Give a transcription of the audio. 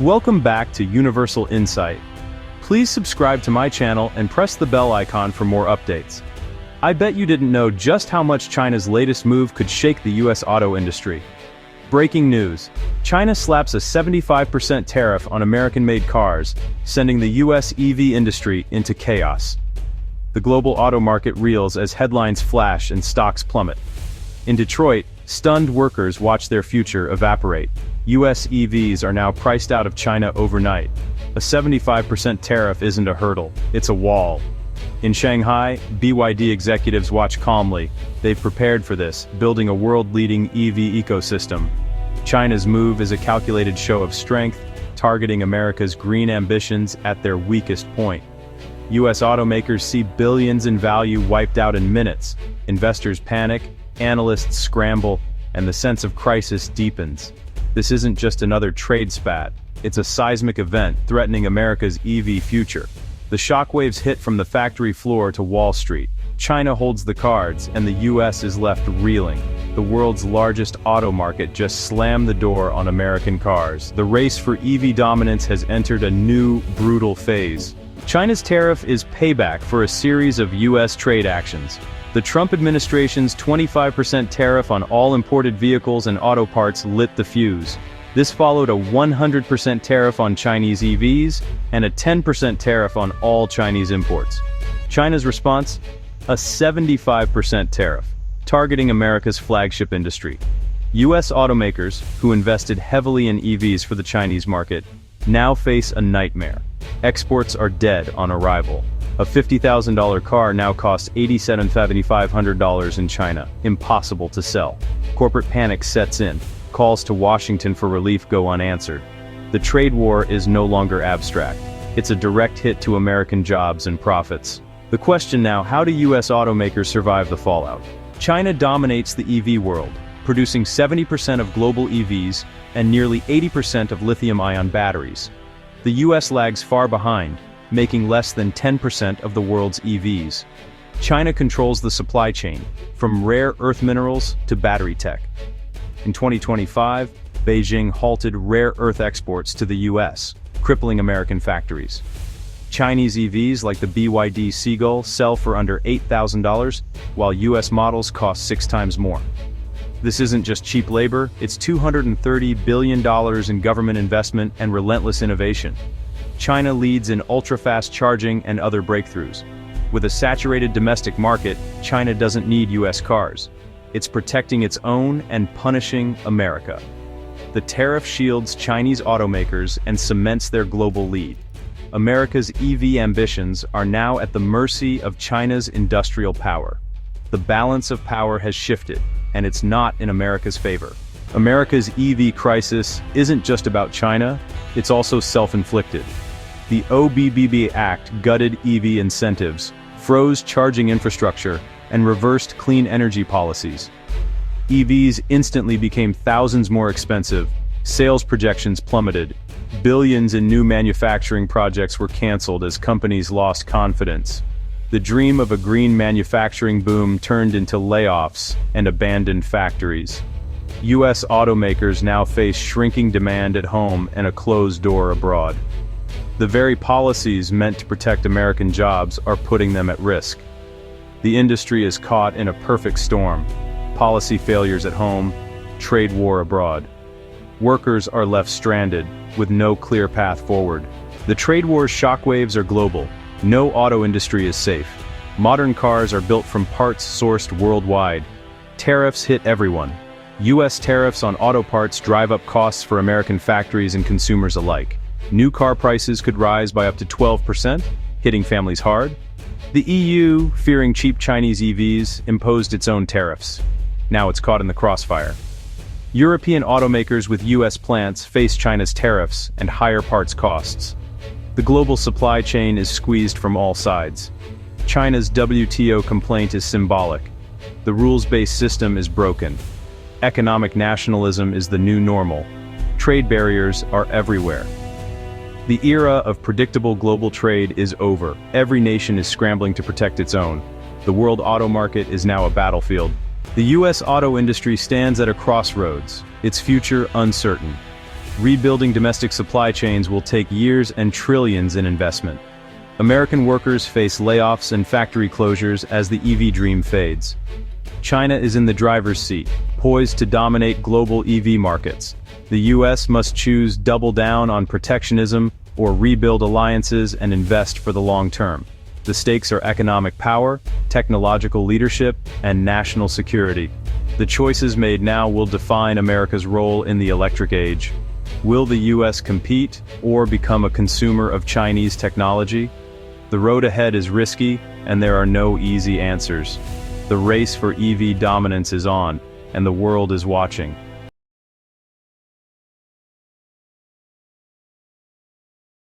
Welcome back to Universal Insight. Please subscribe to my channel and press the bell icon for more updates. I bet you didn't know just how much China's latest move could shake the US auto industry. Breaking news: China slaps a 75% tariff on American-made cars, sending the US EV industry into chaos. The global auto market reels as headlines flash and stocks plummet. In Detroit, stunned workers watch their future evaporate. US EVs are now priced out of China overnight. A 75% tariff isn't a hurdle, it's a wall. In Shanghai, BYD executives watch calmly. They've prepared for this, building a world-leading EV ecosystem. China's move is a calculated show of strength, targeting America's green ambitions at their weakest point. US automakers see billions in value wiped out in minutes. Investors panic, analysts scramble, and the sense of crisis deepens. This isn't just another trade spat, it's a seismic event threatening America's EV future. The shockwaves hit from the factory floor to Wall Street. China holds the cards, and the US is left reeling. The world's largest auto market just slammed the door on American cars. The race for EV dominance has entered a new, brutal phase. China's tariff is payback for a series of US trade actions. The Trump administration's 25% tariff on all imported vehicles and auto parts lit the fuse. This followed a 100% tariff on Chinese EVs and a 10% tariff on all Chinese imports. China's response? A 75% tariff, targeting America's flagship industry. US automakers, who invested heavily in EVs for the Chinese market, now face a nightmare. Exports are dead on arrival. A $50,000 car now costs $87,500 in China. Impossible to sell. Corporate panic sets in. Calls to Washington for relief go unanswered. The trade war is no longer abstract. It's a direct hit to American jobs and profits. The question now: how do US automakers survive the fallout? China dominates the EV world, producing 70% of global EVs and nearly 80% of lithium-ion batteries. The US lags far behind, making less than 10% of the world's EVs. China controls the supply chain, from rare earth minerals to battery tech. In 2025, Beijing halted rare earth exports to the US, crippling American factories. Chinese EVs like the BYD Seagull sell for under $8,000, while US models cost 6 times more. This isn't just cheap labor, it's $230 billion in government investment and relentless innovation. China leads in ultra-fast charging and other breakthroughs. With a saturated domestic market, China doesn't need US cars. It's protecting its own and punishing America. The tariff shields Chinese automakers and cements their global lead. America's EV ambitions are now at the mercy of China's industrial power. The balance of power has shifted, and it's not in America's favor. America's EV crisis isn't just about China, it's also self-inflicted. The OBBB Act gutted EV incentives, froze charging infrastructure, and reversed clean energy policies. EVs instantly became thousands more expensive, sales projections plummeted, billions in new manufacturing projects were canceled as companies lost confidence. The dream of a green manufacturing boom turned into layoffs and abandoned factories. US automakers now face shrinking demand at home and a closed door abroad. The very policies meant to protect American jobs are putting them at risk. The industry is caught in a perfect storm: policy failures at home, trade war abroad. Workers are left stranded, with no clear path forward. The trade war's shockwaves are global. No auto industry is safe. Modern cars are built from parts sourced worldwide. Tariffs hit everyone. US tariffs on auto parts drive up costs for American factories and consumers alike. New car prices could rise by up to 12%, hitting families hard. The EU, fearing cheap Chinese EVs, imposed its own tariffs. Now it's caught in the crossfire. European automakers with US plants face China's tariffs and higher parts costs. The global supply chain is squeezed from all sides. China's WTO complaint is symbolic. The rules-based system is broken. Economic nationalism is the new normal. Trade barriers are everywhere. The era of predictable global trade is over. Every nation is scrambling to protect its own. The world auto market is now a battlefield. The US auto industry stands at a crossroads, its future uncertain. Rebuilding domestic supply chains will take years and trillions in investment. American workers face layoffs and factory closures as the EV dream fades. China is in the driver's seat, poised to dominate global EV markets. The US must choose double down on protectionism or rebuild alliances and invest for the long term. The stakes are economic power, technological leadership, and national security. The choices made now will define America's role in the electric age. Will the US compete or become a consumer of Chinese technology? The road ahead is risky, and there are no easy answers. The race for EV dominance is on, and the world is watching.